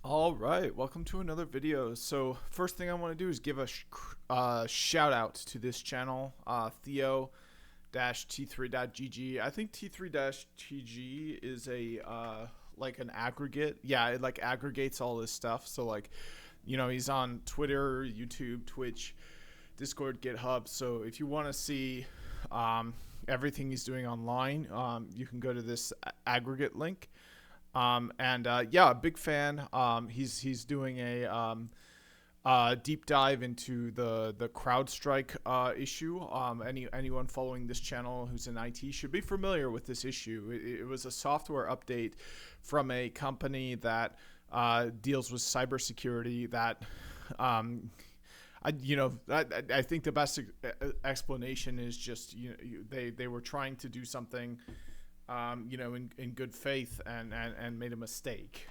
All right, welcome to another video. So first thing I want to do is give a shout out to this channel, Theo-T3.gg. I think T3-TG is a like an aggregate. Yeah, it like aggregates all this stuff. So like, he's on Twitter, YouTube, Twitch, Discord, GitHub. So if you want to see everything he's doing online, you can go to this aggregate link. Yeah, big fan. He's doing a deep dive into the CrowdStrike issue. Anyone following this channel who's in IT should be familiar with this issue. It was a software update from a company that deals with cybersecurity. That I think the best explanation is just they were trying to do something in good faith and made a mistake,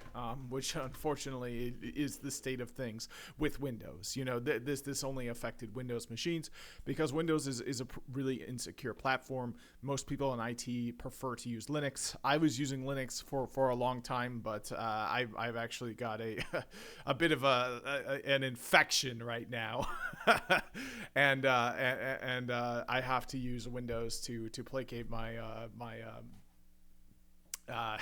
which unfortunately is the state of things with Windows. This only affected Windows machines because Windows is a really insecure platform. Most people in IT prefer to use Linux. I was using Linux for a long time, but I've actually got a bit of an infection right now, and I have to use Windows to placate my uh,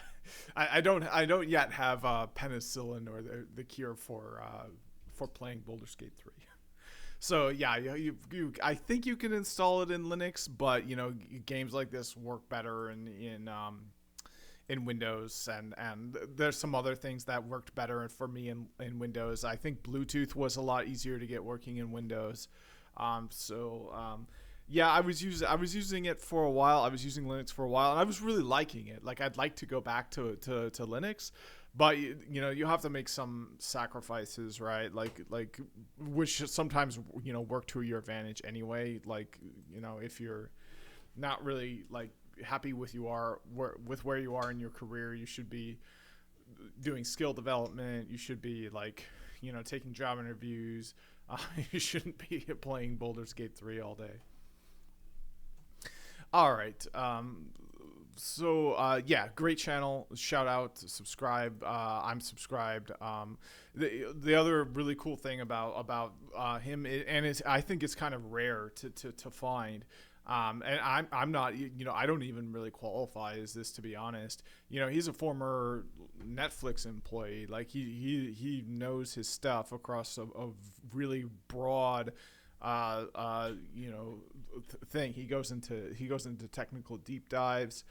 I don't yet have penicillin or the cure for playing Baldur's Gate 3. So yeah, I think you can install it in Linux, but games like this work better in Windows, and there's some other things that worked better for me in Windows. I think Bluetooth was a lot easier to get working in Windows. Yeah, I was using it for a while. I was using Linux for a while, and I was really liking it. Like, I'd like to go back to Linux, but you have to make some sacrifices, right? Like which sometimes work to your advantage anyway. Like, if you're not really like happy with where you are in your career, you should be doing skill development. You should be like taking job interviews. You shouldn't be playing Baldur's Gate 3 all day. All right. Yeah, great channel. Shout out, subscribe. I'm subscribed. The other really cool thing about him, I think it's kind of rare to find. And I'm not, I don't even really qualify as this, to be honest. He's a former Netflix employee. Like, he knows his stuff across a really broad thing. He goes into technical deep dives,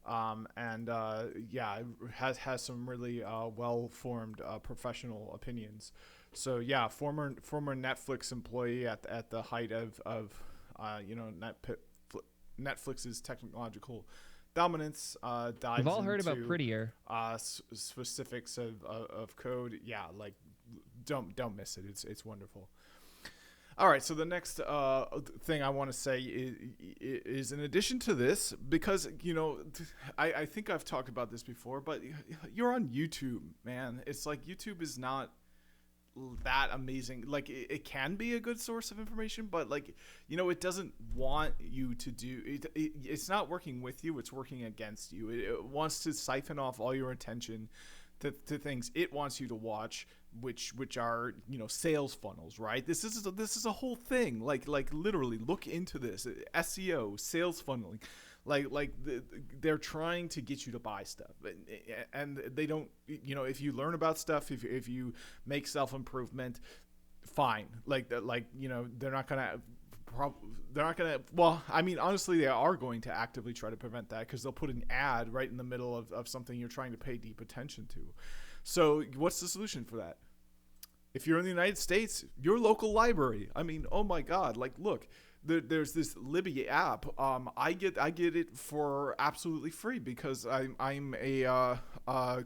yeah, has some really well formed professional opinions. So yeah, former Netflix employee at the height of Netflix's technological dominance, We've dives all heard about into Prettier. specifics of code. Yeah, like don't miss it. It's wonderful. All right, so the next thing I want to say is in addition to this, because I think I've talked about this before, but you're on YouTube, man. It's like YouTube is not that amazing. Like, it can be a good source of information, but like it doesn't want you to do it's not working with you, it's working against you. It wants to siphon off all your attention to things it wants you to watch, which are sales funnels, right? This is a whole thing. Like literally look into this. SEO, sales funneling, they're trying to get you to buy stuff, and they don't. If you learn about stuff, if you make self improvement, fine. They're not gonna. They're not gonna. Well, I mean, honestly, they are going to actively try to prevent that, because they'll put an ad right in the middle of something you're trying to pay deep attention to. So, what's the solution for that? If you're in the United States, your local library. I mean, oh my God! Like, look, there's this Libby app. I get it for absolutely free because I'm a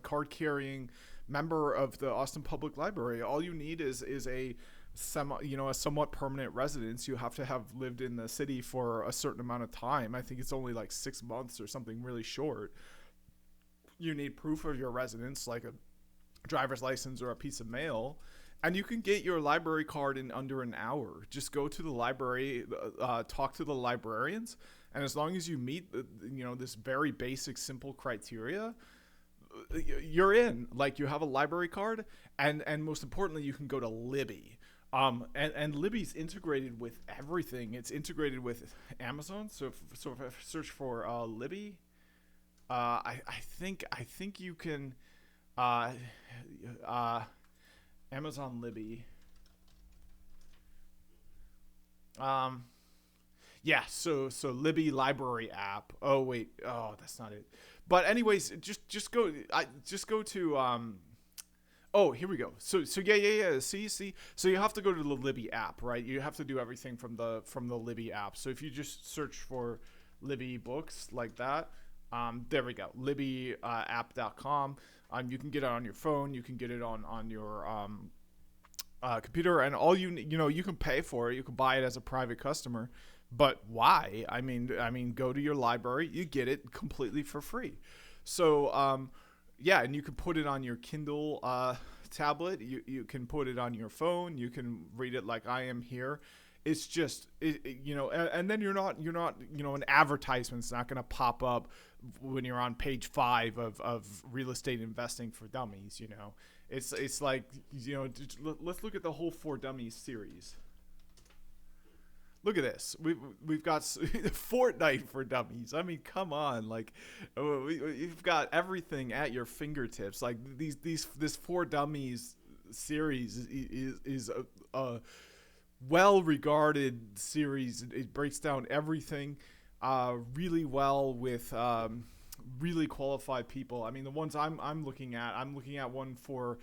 card carrying member of the Austin Public Library. All you need is a a somewhat permanent residence. You have to have lived in the city for a certain amount of time. I think it's only like 6 months or something really short. You need proof of your residence, like a driver's license or a piece of mail, and you can get your library card in under an hour. Just go to the library, talk to the librarians, and as long as you meet this very basic, simple criteria, you're in. Like, you have a library card, and most importantly, you can go to Libby. And Libby's integrated with everything. It's integrated with Amazon. So if I search for Libby, I think you can uh, uh, Amazon Libby. Um, yeah. So Libby library app. Oh wait. Oh, that's not it. But anyways, just go. I just go to Oh, here we go. So yeah. See. So you have to go to the Libby app, right? You have to do everything from the Libby app. So if you just search for Libby books like that, there we go. LibbyApp.com. You can get it on your phone. You can get it on your computer, and all you can pay for it. You can buy it as a private customer. But why? I mean, go to your library. You get it completely for free. So yeah, and you can put it on your Kindle tablet. You can put it on your phone. You can read it like I am here. It's just and then you're not an advertisement's not going to pop up when you're on page 5 of Real Estate Investing for Dummies. It's like, let's look at the whole For Dummies series. Look at this. We've got Fortnite for Dummies. I mean, come on. Like, you've got everything at your fingertips. Like, this For Dummies series is a well-regarded series. It breaks down everything really well with really qualified people. I mean, the ones I'm looking at one for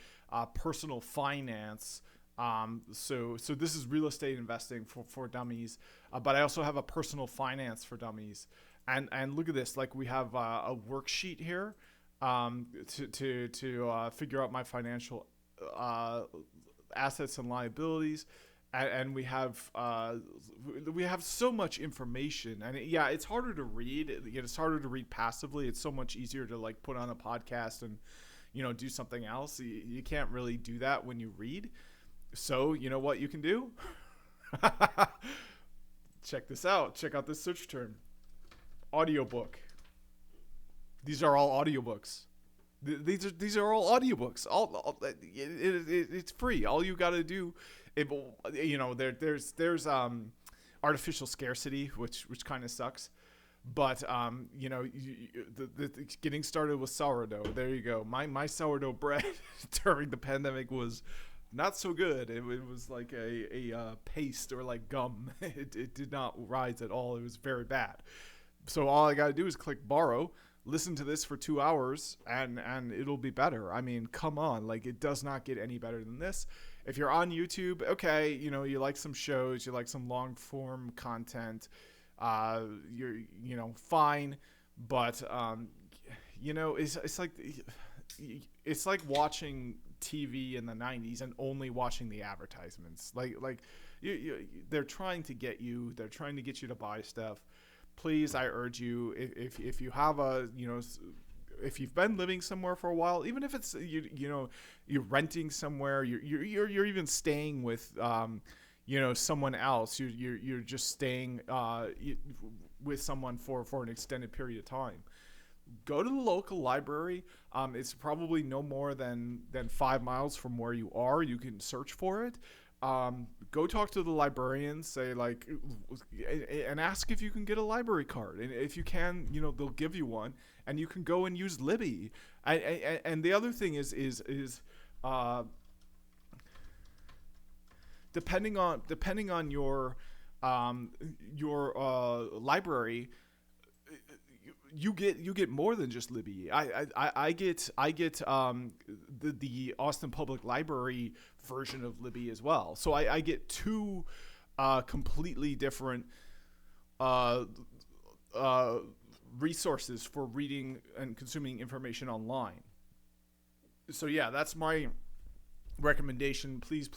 personal finance. So this is Real Estate Investing for Dummies, but I also have a Personal Finance for Dummies, and look at this. Like, we have a worksheet here to figure out my financial assets and liabilities, and we have so much information, and it's harder to read. It's harder to read passively. It's so much easier to like put on a podcast and do something else. You can't really do that when you read. So, you know what you can do? Check this out. Check out this search term. Audiobook. These are all audiobooks. These are all audiobooks. It's free. All you got to do, there's artificial scarcity, which kind of sucks. But the getting started with sourdough. There you go. My sourdough bread during the pandemic was not so good. It was like a paste or like gum. It did not rise at all. It was very bad. So all I got to do is click borrow, listen to this for 2 hours, and it'll be better. I mean, come on. Like, it does not get any better than this. If you're on YouTube, okay, you like some shows, you like some long form content, you're fine. But it's like watching TV in the 90s and only watching the advertisements. They're trying to get you. They're trying to get you to buy stuff. Please, I urge you, if you have if you've been living somewhere for a while, even if it's you're renting somewhere, you're even staying with someone else. You're just staying with someone for an extended period of time. Go to the local library. It's probably no more than 5 miles from where you are. You can search for it. Go talk to the librarians, say and ask if you can get a library card. And if you can, they'll give you one, and you can go and use Libby. And the other thing is depending on your library, you get more than just Libby. I get the Austin Public Library version of Libby as well. So I get two completely different resources for reading and consuming information online. So yeah, that's my recommendation. Please,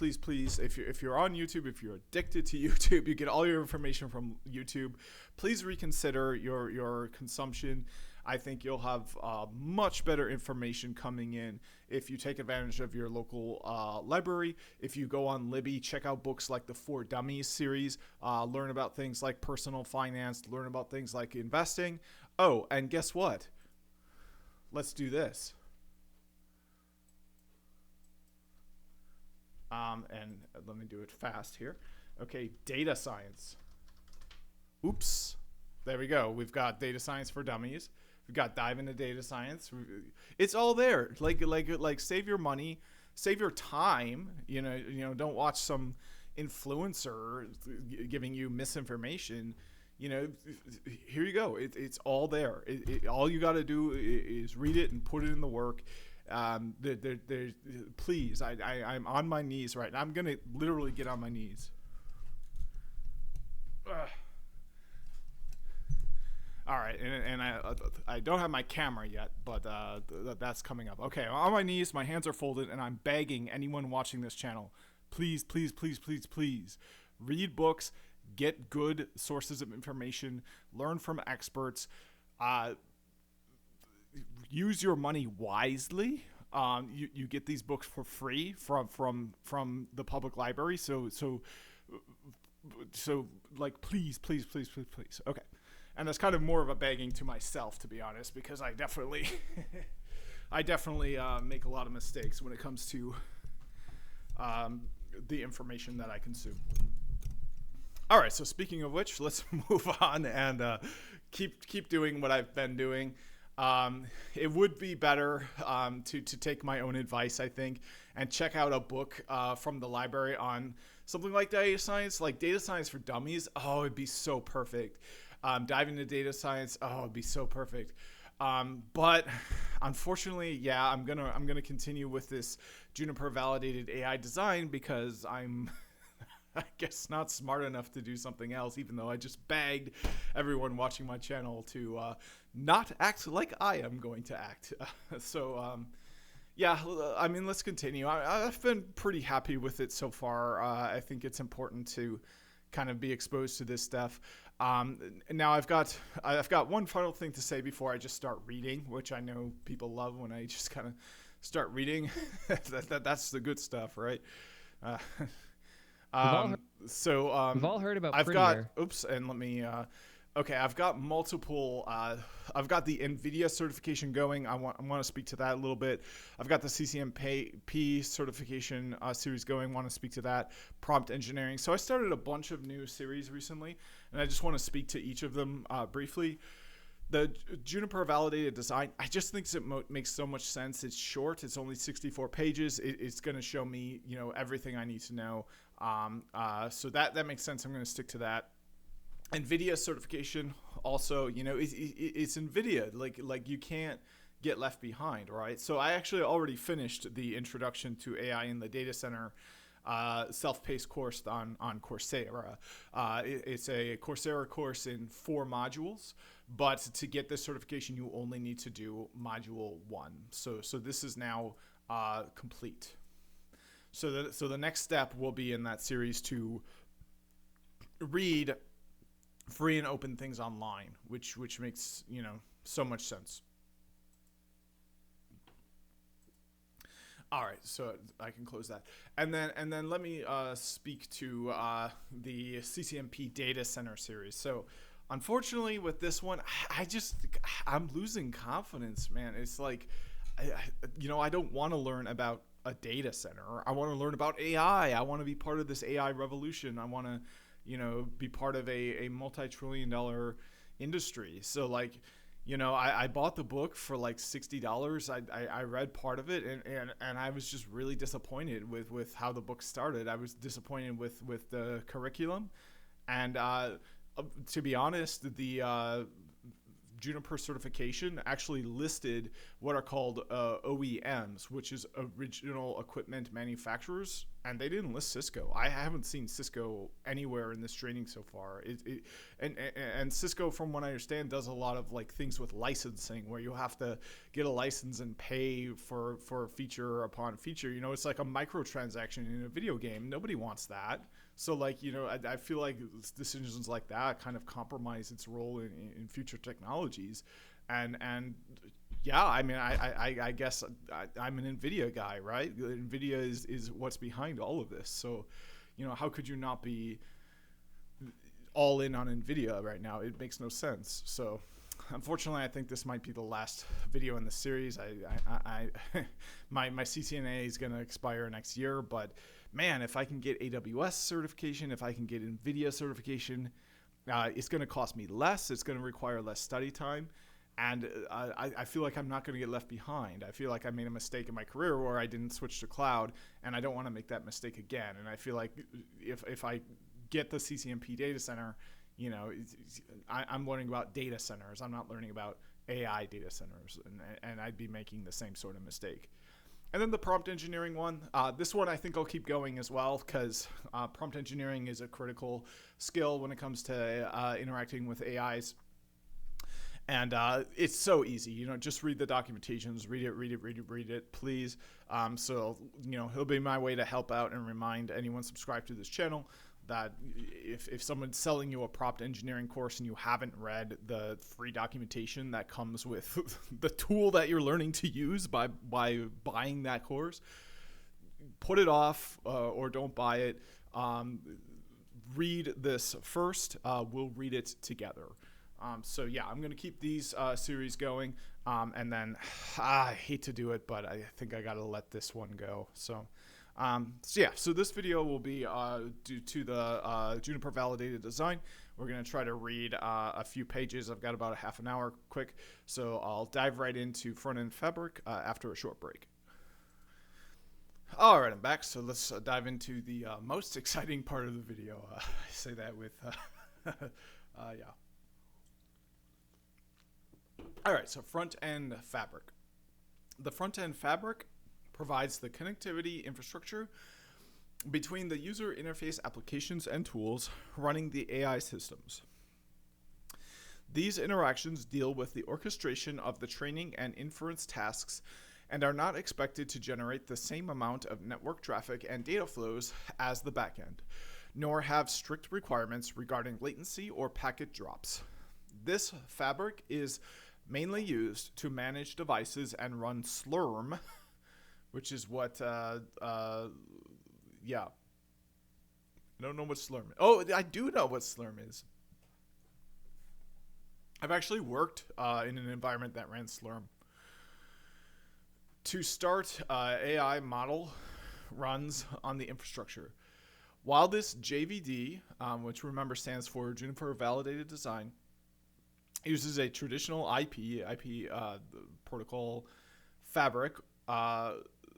if you're on YouTube, if you're addicted to YouTube, you get all your information from YouTube, please reconsider your consumption. I think you'll have much better information coming in if you take advantage of your local library. If you go on Libby, check out books like the For Dummies series, learn about things like personal finance, learn about things like investing. Oh, and guess what? Let's do this. And let me do it fast here. Okay, data science. Oops. There we go. We've got data science for dummies. We've got dive into data science. It's all there. Like save your money, save your time. Don't watch some influencer giving you misinformation. Here you go. It's all there. All you got to do is read it and put it in the work. Please, I'm on my knees right now. I'm gonna literally get on my knees. Ugh. All right, and I don't have my camera yet, but that's coming up. Okay, on my knees, my hands are folded, and I'm begging anyone watching this channel, please, please, please, please, please, read books, get good sources of information, learn from experts, use your money wisely. You get these books for free from the public library, so like please, please, please, please, please. Okay. And that's kind of more of a begging to myself, to be honest, because I definitely make a lot of mistakes when it comes to the information that I consume. All right, so speaking of which, let's move on and keep doing what I've been doing. It would be better to take my own advice, I think, and check out a book from the library on something like data science for dummies. Oh, it'd be so perfect. Diving into data science, oh, it'd be so perfect. But unfortunately, yeah, I'm gonna continue with this Juniper validated AI design because I'm I guess not smart enough to do something else, even though I just begged everyone watching my channel to not act like I am going to act. Yeah, I mean, let's continue. I've been pretty happy with it so far. I think it's important to kind of be exposed to this stuff. Now I've got one final thing to say before I just start reading, which I know people love when I just kind of start reading. That's the good stuff, right? We've all heard about I've Prettier. I've got multiple. I've got the NVIDIA certification going. I want to speak to that a little bit. I've got the CCNP certification series going. Want to speak to that. Prompt engineering. So I started a bunch of new series recently, and I just want to speak to each of them briefly. The Juniper validated design, I just think it makes so much sense. It's short. It's only 64 pages. It's going to show me, everything I need to know. So that makes sense. I'm going to stick to that. NVIDIA certification also, it's NVIDIA. Like you can't get left behind, right? So I actually already finished the introduction to AI in the data center self-paced course on Coursera. It's a Coursera course in 4 modules, but to get this certification, you only need to do module 1. So this is now complete. So the next step will be in that series to read free and open things online, which makes so much sense. All right, so I can close that, and then let me speak to the CCNP data center series. So unfortunately with this one, I'm losing confidence, man. It's like I don't want to learn about a data center. I want to learn about AI. I want to be part of this AI revolution. I want to be part of a multi-trillion-dollar industry. So I bought the book for like $60. I read part of it and I was just really disappointed with how the book started. I was disappointed with the curriculum, and to be honest, the Juniper certification actually listed what are called OEMs, which is original equipment manufacturers, and they didn't list Cisco. I haven't seen Cisco anywhere in this training so far. And Cisco, from what I understand, does a lot of things with licensing, where you have to get a license and pay for feature upon feature. It's like a microtransaction in a video game. Nobody wants that. So I feel like decisions like that kind of compromise its role in future technologies, and yeah, I mean, I guess I'm an NVIDIA guy, right? NVIDIA is what's behind all of this. So, how could you not be all in on NVIDIA right now? It makes no sense. So, Unfortunately, I think this might be the last video in the series. My CCNA is going to expire next year, but man, if I can get AWS certification, if I can get NVIDIA certification, it's going to cost me less. It's going to require less study time. And I feel like I'm not going to get left behind. I feel like I made a mistake in my career where I didn't switch to cloud, and I don't want to make that mistake again. And I feel like if I get the CCNP data center, I'm learning about data centers. I'm not learning about AI data centers, and I'd be making the same sort of mistake. And then the prompt engineering one. This one I think I'll keep going as well, because prompt engineering is a critical skill when it comes to interacting with AIs. And it's so easy, just read the documentations, read it, please. So, it'll be my way to help out and remind anyone subscribed to this channel that if someone's selling you a prompt engineering course and you haven't read the free documentation that comes with the tool that you're learning to use by buying that course, put it off or don't buy it. Read this first. We'll read it together. So yeah, I'm going to keep these series going. And then I hate to do it, but I think I got to let this one go. So this video will be due to the Juniper validated design. We're going to try to read a few pages. I've got about a half an hour quick. So I'll dive right into front-end fabric after a short break. All right, I'm back. So let's dive into the most exciting part of the video. I say that with, yeah. All right, so front-end fabric. The front-end fabric provides the connectivity infrastructure between the user interface applications and tools running the AI systems. These interactions deal with the orchestration of the training and inference tasks and are not expected to generate the same amount of network traffic and data flows as the backend, nor have strict requirements regarding latency or packet drops. This fabric is mainly used to manage devices and run Slurm, which is what, yeah. I don't know what Slurm is. Oh, I do know what Slurm is. I've actually worked in an environment that ran Slurm. To start, AI model runs on the infrastructure. While this JVD, which remember stands for Juniper Validated Design, uses a traditional IP protocol fabric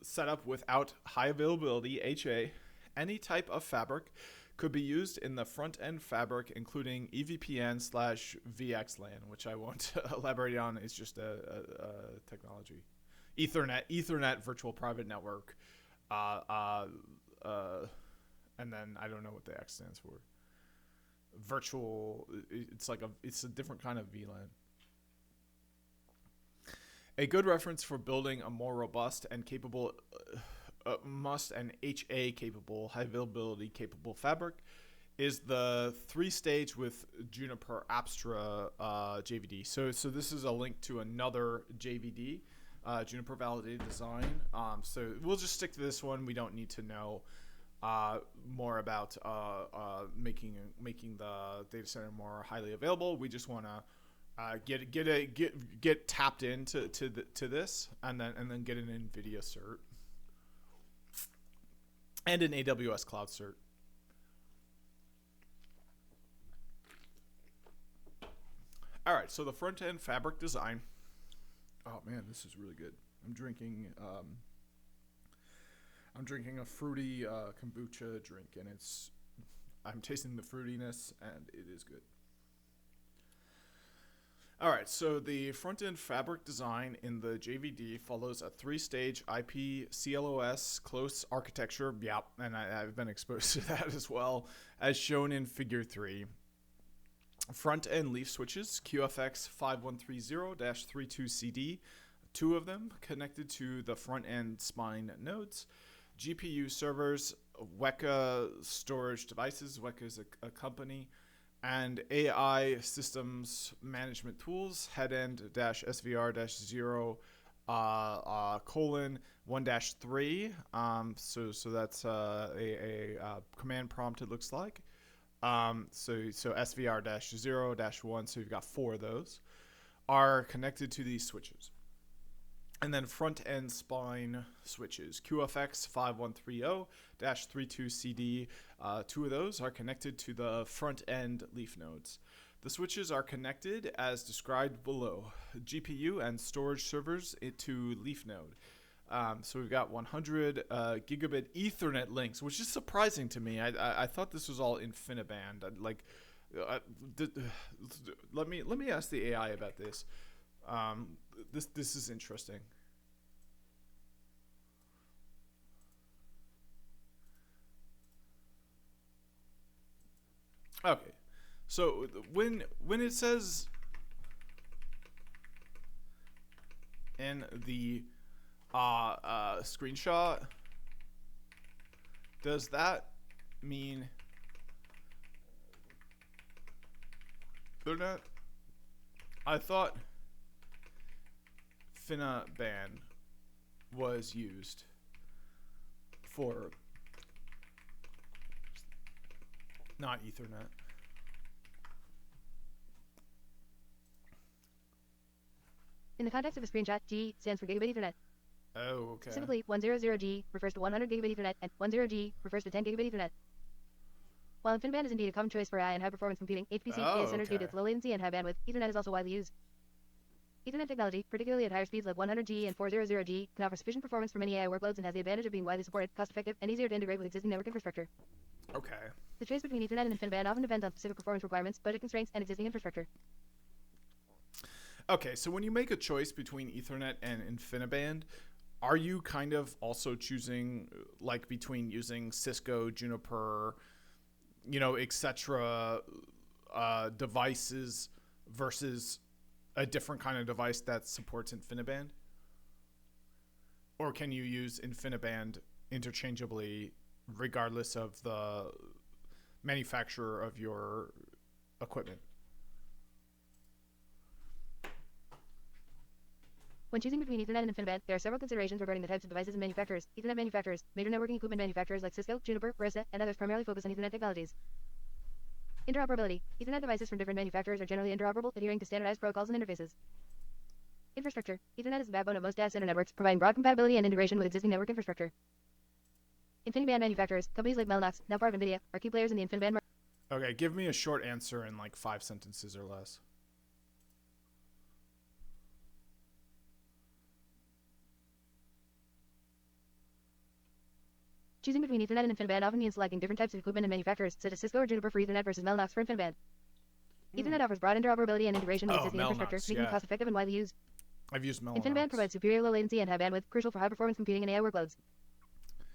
set up without high availability HA. Any type of fabric could be used in the front-end fabric, including EVPN/VXLAN, which I won't elaborate on. It's just a technology. Ethernet virtual private network, and then I don't know what the X stands for. Virtual, it's a different kind of VLAN. A good reference for building a more robust and capable, HA capable, high availability capable fabric is the 3-stage with Juniper Apstra JVD. So this is a link to another JVD, Juniper Validated Design. So we'll just stick to this one. We don't need to know more about making the data center more highly available. We just want to get tapped into to this, and then get an NVIDIA cert and an AWS cloud cert. All right, so the front end fabric design. Oh man, this is really good. I'm drinking a fruity kombucha drink, and I'm tasting the fruitiness, and it is good. All right, so the front-end fabric design in the JVD follows a 3-stage IP CLOS close architecture. Yeah, and I've been exposed to that as well, as shown in Figure 3. Front-end leaf switches, QFX 5130-32CD, 2 of them connected to the front-end spine nodes. GPU servers, Weka storage devices, Weka is a company, and AI systems management tools, headend-SVR-0 :1-3. So that's a command prompt, it looks like. So SVR-0-1, so you've got 4 of those. are connected to these switches. And then front-end spine switches, QFX 5130-32CD. Two of those are connected to the front-end leaf nodes. The switches are connected as described below. GPU and storage servers to leaf node. So we've got 100 gigabit Ethernet links, which is surprising to me. I thought this was all InfiniBand. Let me ask the AI about this. This is interesting. Okay, so when it says in the screenshot, does that mean Ethernet? I thought InfiniBand was used for not Ethernet. In the context of a screenshot, G stands for Gigabit Ethernet. Oh, okay. Specifically, 100G refers to 100 Gigabit Ethernet, and 10G refers to 10 Gigabit Ethernet. While InfiniBand is indeed a common choice for AI and high-performance computing, HPC data centers due to its low latency and high bandwidth, Ethernet is also widely used. Ethernet technology, particularly at higher speeds like 100G and 400G, can offer sufficient performance for many AI workloads and has the advantage of being widely supported, cost-effective, and easier to integrate with existing network infrastructure. Okay. The choice between Ethernet and InfiniBand often depends on specific performance requirements, budget constraints, and existing infrastructure. Okay, so when you make a choice between Ethernet and InfiniBand, are you kind of also choosing like between using Cisco, Juniper, etc. Devices versus a different kind of device that supports InfiniBand? Or can you use InfiniBand interchangeably regardless of the manufacturer of your equipment? When choosing between Ethernet and InfiniBand, there are several considerations regarding the types of devices and manufacturers. Ethernet manufacturers, major networking equipment manufacturers like Cisco, Juniper, Arista, and others primarily focus on Ethernet technologies. Interoperability. Ethernet devices from different manufacturers are generally interoperable, adhering to standardized protocols and interfaces. Infrastructure. Ethernet is the backbone of most data center networks, providing broad compatibility and integration with existing network infrastructure. InfiniBand manufacturers, companies like Mellanox, now part of NVIDIA, are key players in the InfiniBand market. Okay, give me a short answer in like 5 sentences or less. Choosing between Ethernet and InfiniBand often means selecting different types of equipment and manufacturers, such as Cisco or Juniper for Ethernet versus Mellanox for InfiniBand. Ethernet offers broad interoperability and integration with existing infrastructure, making it cost-effective and widely used. I've used Mellanox. InfiniBand provides superior low latency and high bandwidth, crucial for high-performance computing and AI workloads.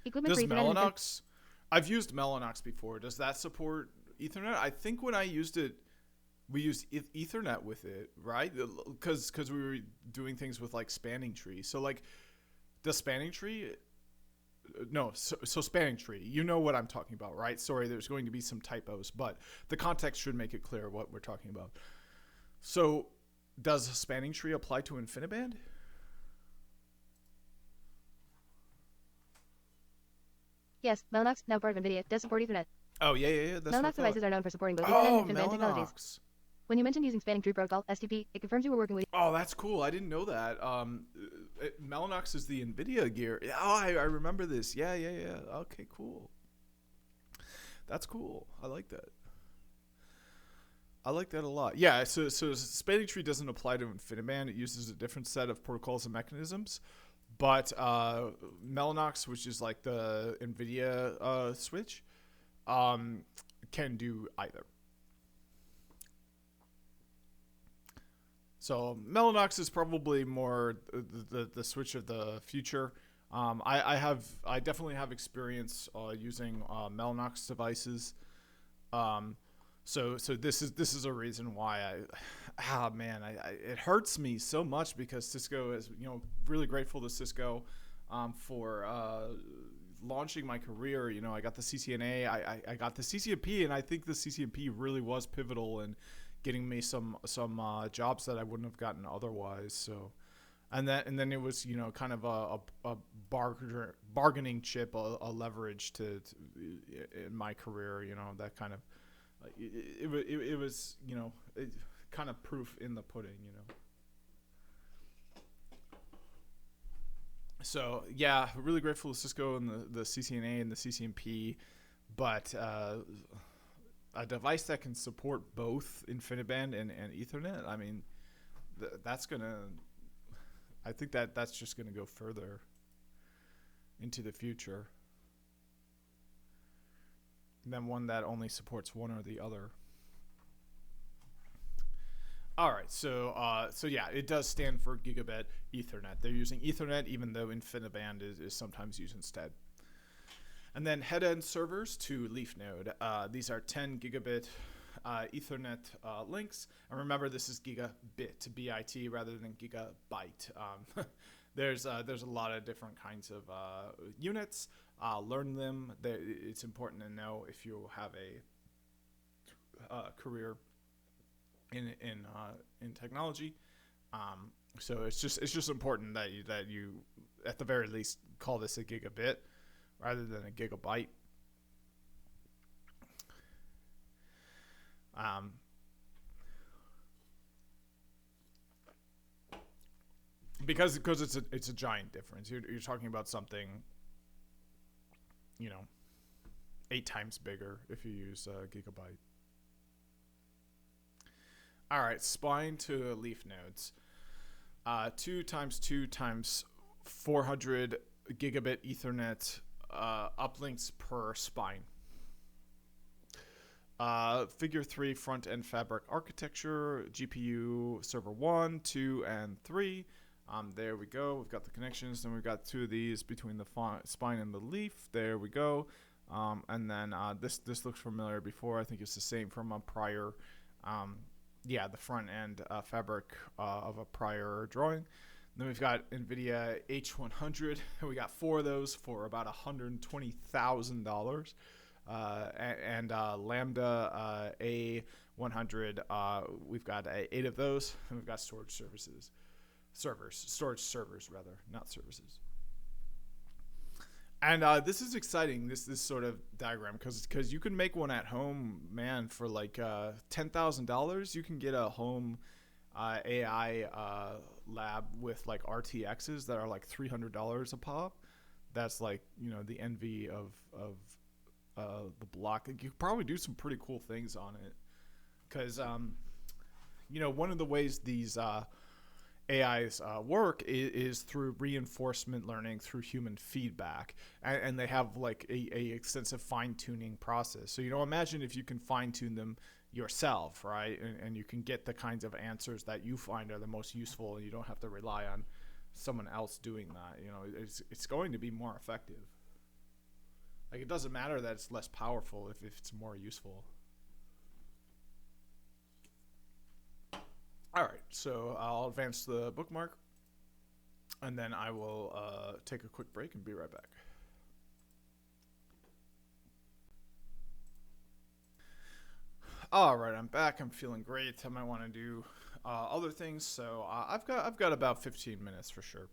Equipment Does for Ethernet Mellanox? I've used Mellanox before. Does that support Ethernet? I think when I used it, we used Ethernet with it, right? Because we were doing things with like spanning tree. So like, the spanning tree. No, so spanning tree. You know what I'm talking about, right? Sorry, there's going to be some typos, but the context should make it clear what we're talking about. So, does spanning tree apply to InfiniBand? Yes, Mellanox, now part of NVIDIA, does support Ethernet. Oh, yeah. Mellanox devices are known for supporting both Ethernet and InfiniBand technologies. When you mentioned using spanning tree protocol, STP, it confirms you were working with... Oh, that's cool. I didn't know that. Mellanox is the NVIDIA gear. Oh, I remember this. Yeah. Okay, cool. That's cool. I like that. I like that a lot. Yeah, so spanning tree doesn't apply to InfiniBand. It uses a different set of protocols and mechanisms. But Mellanox, which is like the NVIDIA switch, can do either. So Mellanox is probably more the switch of the future. I definitely have experience using Mellanox devices. So this is a reason why it hurts me so much because Cisco is really grateful to Cisco for launching my career. I got the CCNA, I got the CCNP, and I think the CCNP really was pivotal in getting me some jobs that I wouldn't have gotten otherwise. So, and then it was kind of a bargaining chip, a leverage to in my career. That kind of it was kind of proof in the pudding. So yeah, really grateful to Cisco and the CCNA and the CCNP, but a device that can support both InfiniBand and Ethernet. I mean, that's gonna. I think that's just gonna go further into the future than one that only supports one or the other. All right, so yeah, it does stand for Gigabit Ethernet. They're using Ethernet, even though InfiniBand is sometimes used instead. And then head-end servers to leaf node. These are 10 gigabit Ethernet links. And remember, this is gigabit, B-I-T, rather than gigabyte. There's a lot of different kinds of units. Learn them. It's important to know if you have a career in technology. So it's just important that you at the very least call this a gigabit rather than a gigabyte. Because it's a giant difference. You're talking about something, 8 times bigger if you use a gigabyte. All right, spine to leaf nodes. 2 times 2 times 400 gigabit Ethernet uplinks per spine. Figure 3 front end fabric architecture, GPU server 1, 2, and 3. There we go. We've got the connections. Then we've got 2 of these between the spine and the leaf. There we go. And then this looks familiar before. I think it's the same from a prior. The front end fabric of a prior drawing. Then we've got NVIDIA H100. We got 4 of those for about $120,000. And Lambda A100. We've got 8 of those. And we've got storage servers, rather, not services. And this is exciting, this sort of diagram, because you can make one at home, man, for like $10,000. You can get a home AI lab with like RTXs that are like $300 a pop. That's like, the envy of the block. You could probably do some pretty cool things on it, because one of the ways these AIs work is through reinforcement learning through human feedback, and they have like a extensive fine-tuning process. So imagine if you can fine-tune them yourself, right? And you can get the kinds of answers that you find are the most useful, and you don't have to rely on someone else doing that. It's going to be more effective. Like, it doesn't matter that it's less powerful if it's more useful. All right, so I'll advance the bookmark, and then I will take a quick break and be right back. All right, I'm back. I'm feeling great. I might want to do other things, so I've got about 15 minutes for sure.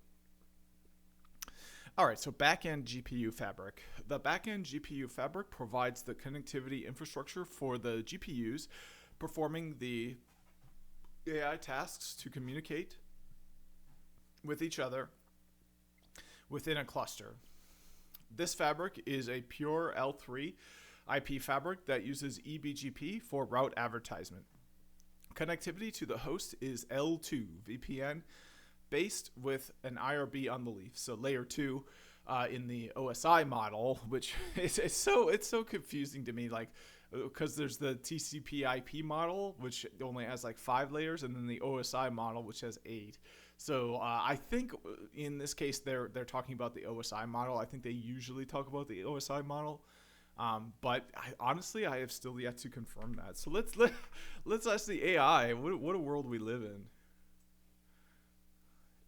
All right, so backend GPU fabric. The backend GPU fabric provides the connectivity infrastructure for the GPUs performing the AI tasks to communicate with each other within a cluster. This fabric is a pure L3 IP fabric that uses eBGP for route advertisement. Connectivity to the host is L2 VPN based with an IRB on the leaf. So layer 2 in the OSI model, which it's so confusing to me, like, because there's the TCP IP model, which only has like 5 layers, and then the OSI model, which has 8. So I think in this case they're talking about the OSI model. I think they usually talk about the OSI model, but honestly I have still yet to confirm that. So let's ask the AI what a world we live in.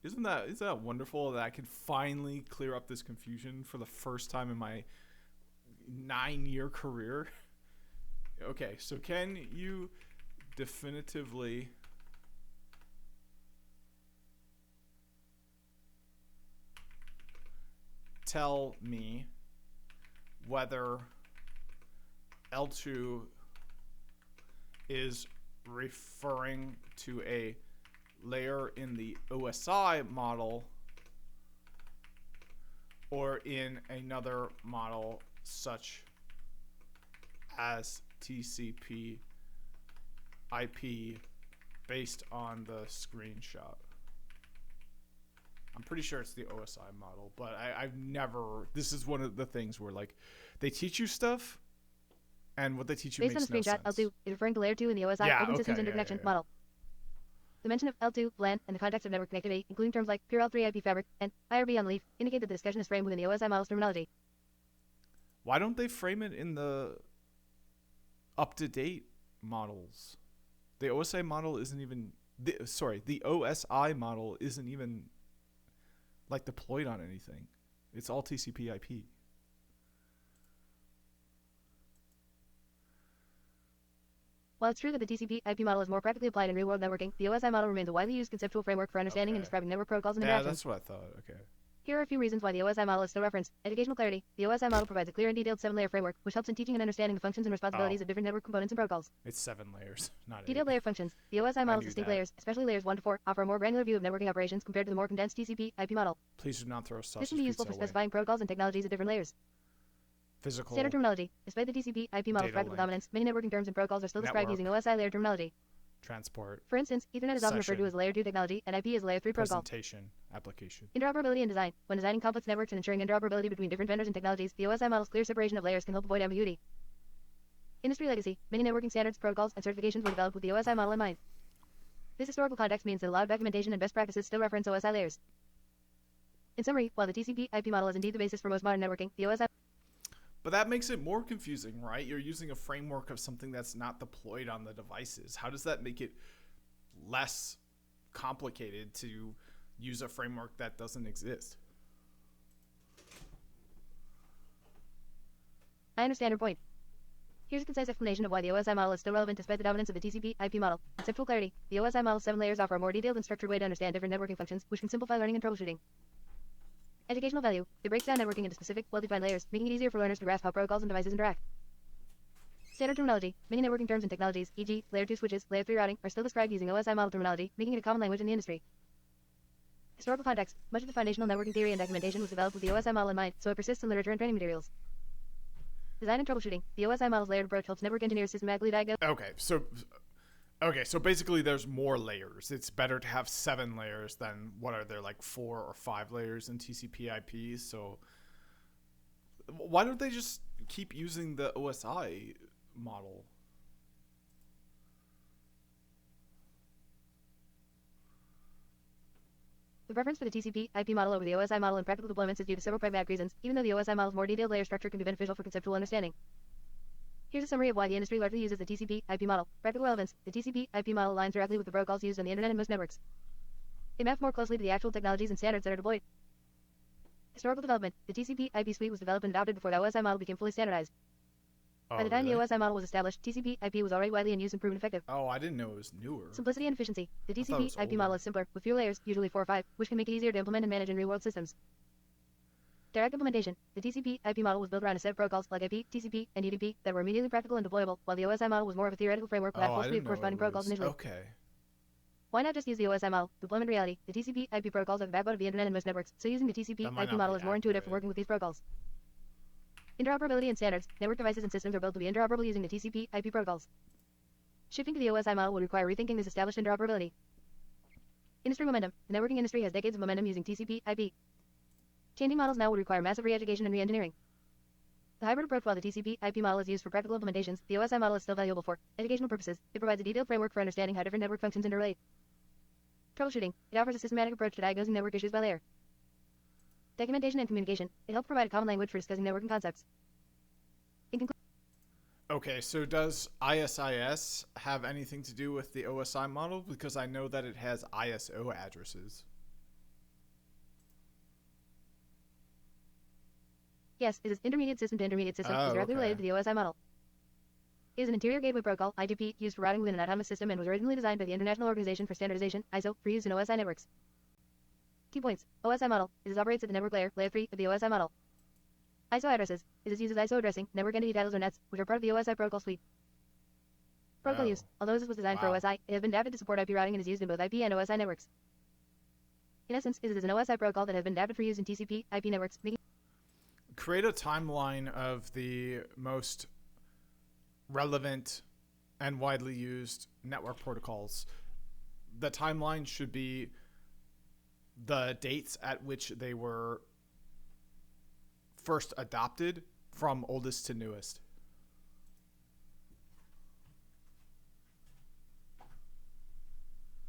Isn't that wonderful that I can finally clear up this confusion for the first time in my 9-year career? Okay, so can you definitively tell me whether L2 is referring to a layer in the OSI model or in another model such as TCP IP based on the screenshot. I'm pretty sure it's the OSI model, but I've never. This is one of the things where like they teach you stuff, and what they teach you based on makes the screenshot, no sense. L2 is referring to layer 2 in the OSI Open Systems Interconnection model. The mention of L2, LAN, and the context of network connectivity, including terms like pure L3 IP fabric and IRB on the leaf, indicate that the discussion is framed within the OSI model's terminology. Why don't they frame it in the up-to-date models? The OSI model isn't even. The OSI model isn't even like deployed on anything. It's all TCP/IP. While it's true that the TCP/IP model is more practically applied in real-world networking, the OSI model remains a widely used conceptual framework for understanding and describing network protocols and interactions. Yeah, that's what I thought. Okay. Here are a few reasons why the OSI model is still referenced. Educational clarity. The OSI model provides a clear and detailed 7-layer framework, which helps in teaching and understanding the functions and responsibilities of different network components and protocols. It's 7 layers, not 8. Detailed layer functions. The OSI model's distinct layers, especially layers 1 to 4, offer a more granular view of networking operations compared to the more condensed TCP/IP model. Please do not throw sausage This can be useful for specifying protocols and technologies at different layers. Physical. Standard terminology. Despite the TCP/IP model's practical dominance, many networking terms and protocols are still described using OSI layer terminology. Transport. For instance, Ethernet is often referred to as a layer 2 technology, and IP is a layer 3 protocol. Presentation. Application. Interoperability and design. When designing complex networks and ensuring interoperability between different vendors and technologies, the OSI model's clear separation of layers can help avoid ambiguity. Industry legacy. Many networking standards, protocols, and certifications were developed with the OSI model in mind. This historical context means that a lot of documentation and best practices still reference OSI layers. In summary, while the TCP/IP model is indeed the basis for most modern networking, the OSI. But that makes it more confusing, right? You're using a framework of something that's not deployed on the devices. How does that make it less complicated to use a framework that doesn't exist? I understand your point. Here's a concise explanation of why the OSI model is still relevant despite the dominance of the TCP/IP model. Conceptual clarity. The OSI model's 7 layers offer a more detailed and structured way to understand different networking functions, which can simplify learning and troubleshooting. Educational value. It breaks down networking into specific, well-defined layers, making it easier for learners to grasp how protocols and devices interact. Standard terminology. Many networking terms and technologies, e.g., layer 2 switches, layer 3 routing, are still described using OSI model terminology, making it a common language in the industry. Historical context. Much of the foundational networking theory and documentation was developed with the OSI model in mind, so it persists in literature and training materials. Design and troubleshooting. The OSI model's layered approach helps network engineers systematically diagnose. Okay, so basically there's more layers. It's better to have 7 layers than, what are there, like 4 or 5 layers in TCP/IP? So why don't they just keep using the OSI model? The preference for the TCP/IP model over the OSI model in practical deployments is due to several pragmatic reasons, even though the OSI model's more detailed layer structure can be beneficial for conceptual understanding. Here's a summary of why the industry largely uses the TCP/IP model. Practical relevance. The TCP/IP model aligns directly with the protocols used on the internet and most networks. It maps more closely to the actual technologies and standards that are deployed. Historical development. The TCP/IP suite was developed and adopted before the OSI model became fully standardized. By the time the OSI model was established, TCP/IP was already widely in use and proven effective. Oh, I didn't know it was newer. Simplicity and efficiency. The I thought it was TCP/IP older. model is simpler, with fewer layers, usually 4 or 5, which can make it easier to implement and manage in real-world systems. Direct implementation. The TCP/IP model was built around a set of protocols like IP, TCP, and UDP that were immediately practical and deployable, while the OSI model was more of a theoretical framework that had a full suite of corresponding protocols initially. Okay. Why not just use the OSI model? Deployment reality. The TCP/IP protocols are the backbone of the internet and most networks, so using the TCP/IP model is more intuitive for working with these protocols. Interoperability and standards. Network devices and systems are built to be interoperable using the TCP/IP protocols. Shifting to the OSI model would require rethinking this established interoperability. Industry momentum. The networking industry has decades of momentum using TCP/IP. Changing models now would require massive re-education and re-engineering. The hybrid approach, while the TCP/IP model is used for practical implementations, the OSI model is still valuable for educational purposes. It provides a detailed framework for understanding how different network functions interrelate. Troubleshooting. It offers a systematic approach to diagnosing network issues by layer. Documentation and communication. It helps provide a common language for discussing networking concepts. In conclusion, Okay, so does ISIS have anything to do with the OSI model? Because I know that it has ISO addresses. yes, it is intermediate system to intermediate system, is directly related to the OSI model. It is an interior gateway protocol, IGP, used for routing within an autonomous system and was originally designed by the International Organization for Standardization, ISO, for use in OSI networks. Key points. OSI model. It operates at the network layer, layer 3, of the OSI model. ISO addresses. It is used as ISO addressing, network entity titles or nets, which are part of the OSI protocol suite. Protocol use. Although this was designed for OSI, it has been adapted to support IP routing and is used in both IP and OSI networks. In essence, it is an OSI protocol that has been adapted for use in TCP/IP networks, making create a timeline of the most relevant and widely used network protocols. The timeline should be the dates at which they were first adopted from oldest to newest.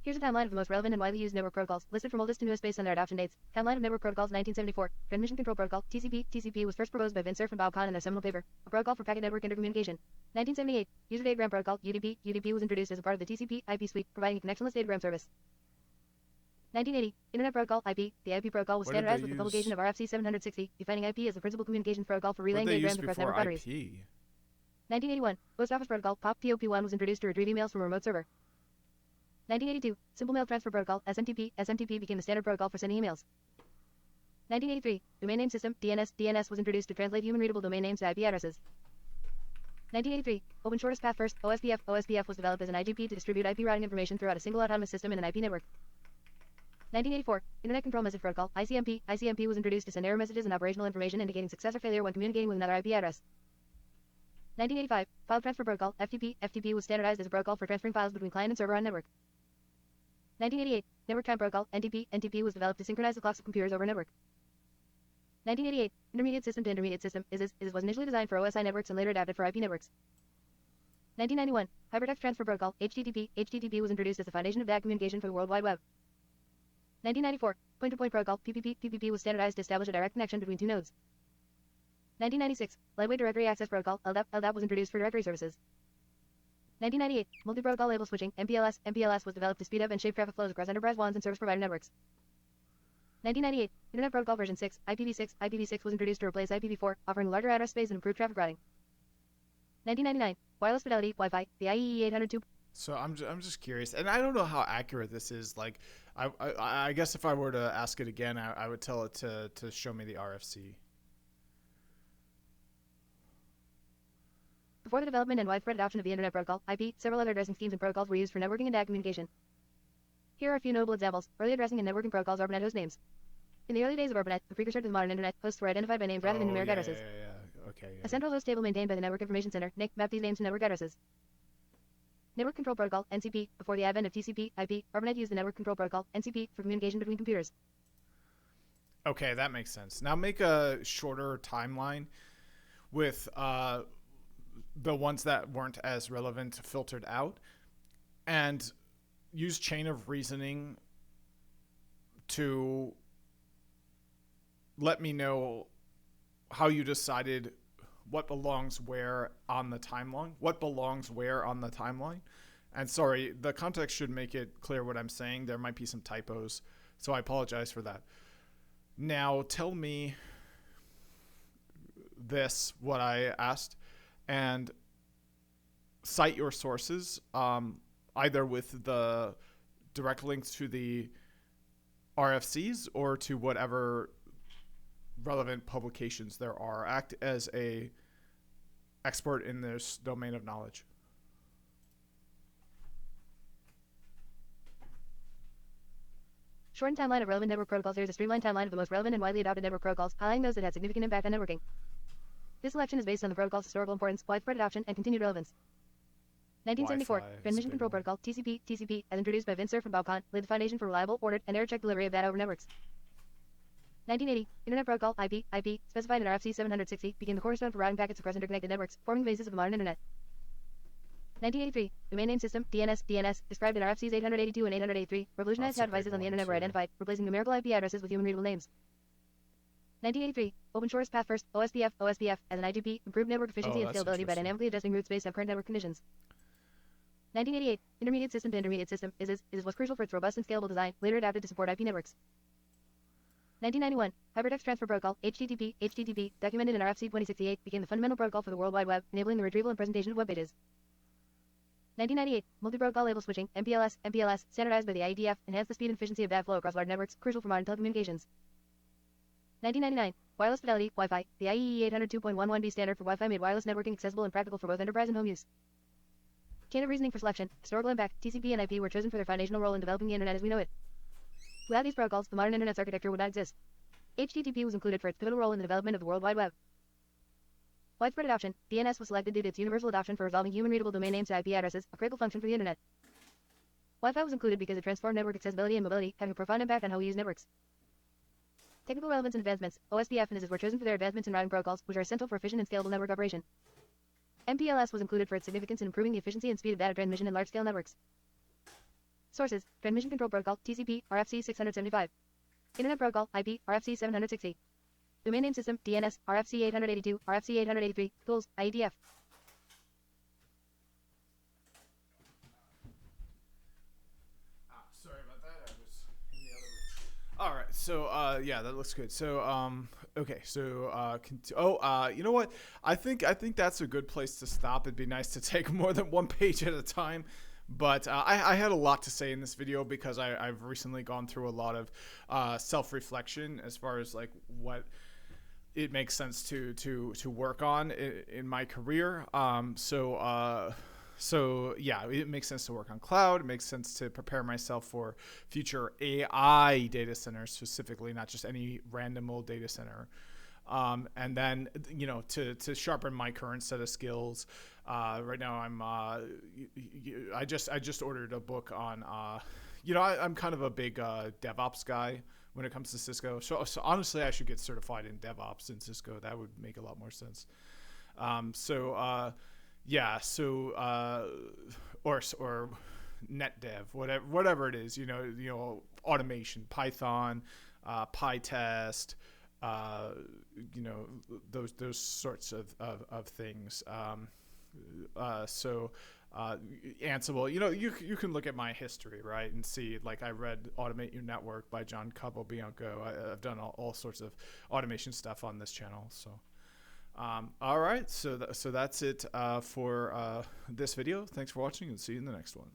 Here's a timeline of the most relevant and widely used network protocols, listed from oldest to newest based on their adoption dates. Timeline of network protocols 1974. Transmission Control Protocol, TCP. TCP was first proposed by Vint Cerf and Bob Kahn in their seminal paper, A Protocol for Packet Network Intercommunication. 1978. User Datagram Protocol, UDP. UDP was introduced as a part of the TCP IP suite, providing a connectionless datagram service. 1980. Internet Protocol, IP. The IP protocol was standardized with the publication of RFC 760, defining IP as the principal communications protocol for relaying datagrams across network boundaries. 1981. Post Office Protocol, POP. POP1 was introduced to retrieve emails from a remote server. 1982. Simple Mail Transfer Protocol, SMTP. SMTP became the standard protocol for sending emails. 1983. Domain Name System, DNS. DNS was introduced to translate human-readable domain names to IP addresses. 1983. Open Shortest Path First, OSPF. OSPF was developed as an IGP to distribute IP routing information throughout a single autonomous system in an IP network. 1984. Internet Control Message Protocol, ICMP. ICMP was introduced to send error messages and operational information indicating success or failure when communicating with another IP address. 1985. File Transfer Protocol, FTP. FTP was standardized as a protocol for transferring files between client and server on network. 1988. Network Time Protocol, NTP. NTP was developed to synchronize the clocks of computers over a network. 1988. Intermediate System to Intermediate System, ISIS was initially designed for OSI networks and later adapted for IP networks. 1991. Hypertext Transfer Protocol, HTTP. HTTP was introduced as the foundation of data communication for the World Wide Web. 1994. Point-to-Point Protocol, PPP. PPP was standardized to establish a direct connection between two nodes. 1996. Lightweight Directory Access Protocol, LDAP. LDAP was introduced for directory services. 1998. Multi-Protocol Label Switching, MPLS. MPLS was developed to speed up and shape traffic flows across enterprise WANs and service provider networks. 1998. Internet Protocol version 6, IPv6. IPv6 was introduced to replace IPv4, offering larger address space and improved traffic routing. 1999. Wireless Fidelity, Wi-Fi, the IEEE 802. So I'm just curious, and I don't know how accurate this is. Like, I guess if I were to ask it again, I would tell it to show me the RFC. Before the development and widespread adoption of the Internet Protocol, IP, several other addressing schemes and protocols were used for networking and data communication. Here are a few notable examples. Early addressing and networking protocols, ARPANET host names. In the early days of ARPANET, the precursor to the modern Internet, hosts were identified by names rather than numeric addresses. Okay. A central host table maintained by the Network Information Center, NIC, mapped these names to network addresses. Network Control Protocol, NCP. Before the advent of TCP, IP, ARPANET used the Network Control Protocol, NCP, for communication between computers. Okay, that makes sense. Now make a shorter timeline with the ones that weren't as relevant filtered out, and use chain of reasoning to let me know how you decided what belongs where on the timeline. And sorry, the context should make it clear what I'm saying. There might be some typos, so I apologize for that. Now tell me what I asked, and cite your sources, either with the direct links to the RFCs or to whatever relevant publications there are. Act as a expert in this domain of knowledge. Shortened timeline of relevant network protocols. There is a streamlined timeline of the most relevant and widely adopted network protocols, highlighting those that had significant impact on networking. This selection is based on the protocol's historical importance, widespread adoption, and continued relevance. 1974. Wi-Fi Transmission Control Protocol, TCP. TCP, as introduced by Vint Cerf and Bob Kahn, laid the foundation for reliable, ordered, and error-checked delivery of data over networks. 1980. Internet Protocol, IP. IP, specified in RFC 760, became the cornerstone for routing packets across interconnected networks, forming the basis of the modern Internet. 1983. Domain Name System, DNS. DNS, described in RFCs 882 and 883, revolutionized how devices on the Internet were identified, replacing numerical IP addresses with human-readable names. 1983. Open Shortest Path First, OSPF. OSPF, as an IGP, improved network efficiency and scalability by dynamically adjusting routes based on current network conditions. 1988. Intermediate System to Intermediate System, ISIS was crucial for its robust and scalable design, later adapted to support IP networks. 1991. Hypertext Transfer Protocol, HTTP. HTTP, documented in RFC 2068, became the fundamental protocol for the World Wide Web, enabling the retrieval and presentation of web pages. 1998. Multi-Protocol Label Switching, MPLS. MPLS, standardized by the IETF, enhanced the speed and efficiency of data flow across large networks, crucial for modern telecommunications. 1999. Wireless Fidelity, Wi-Fi, the IEEE 802.11b standard for Wi-Fi made wireless networking accessible and practical for both enterprise and home use. Chain of reasoning for selection, historical impact, TCP and IP were chosen for their foundational role in developing the Internet as we know it. Without these protocols, the modern Internet's architecture would not exist. HTTP was included for its pivotal role in the development of the World Wide Web. Widespread adoption. DNS was selected due to its universal adoption for resolving human-readable domain names to IP addresses, a critical function for the Internet. Wi-Fi was included because it transformed network accessibility and mobility, having a profound impact on how we use networks. Technical relevance and advancements. OSPF and ISIS were chosen for their advancements in routing protocols, which are essential for efficient and scalable network operation. MPLS was included for its significance in improving the efficiency and speed of data transmission in large-scale networks. Sources: Transmission Control Protocol, TCP, RFC 675. Internet Protocol, IP, RFC 760. Domain Name System, DNS, RFC 882, RFC 883. Tools, IETF. Sorry about that. I was in the other room. All right. So, yeah, that looks good. So, okay. So, you know what? I think that's a good place to stop. It'd be nice to take more than one page at a time. But I had a lot to say in this video because I've recently gone through a lot of self-reflection as far as like what it makes sense to work on in my career. So yeah, it makes sense to work on cloud. It makes sense to prepare myself for future AI data centers specifically, not just any random old data center. And then, you know, to sharpen my current set of skills. Right now I just ordered a book on, you know, I'm kind of a big DevOps guy when it comes to Cisco. So honestly, I should get certified in DevOps in Cisco. That would make a lot more sense. Yeah. So, or NetDev, whatever it is, you know, automation, Python, PyTest, you know, those sorts of things. Ansible, you know, you can look at my history, right, and see, like, I read Automate Your Network by John Capobianco. I've done all sorts of automation stuff on this channel. So, all right, so that's it for this video. Thanks for watching, and see you in the next one.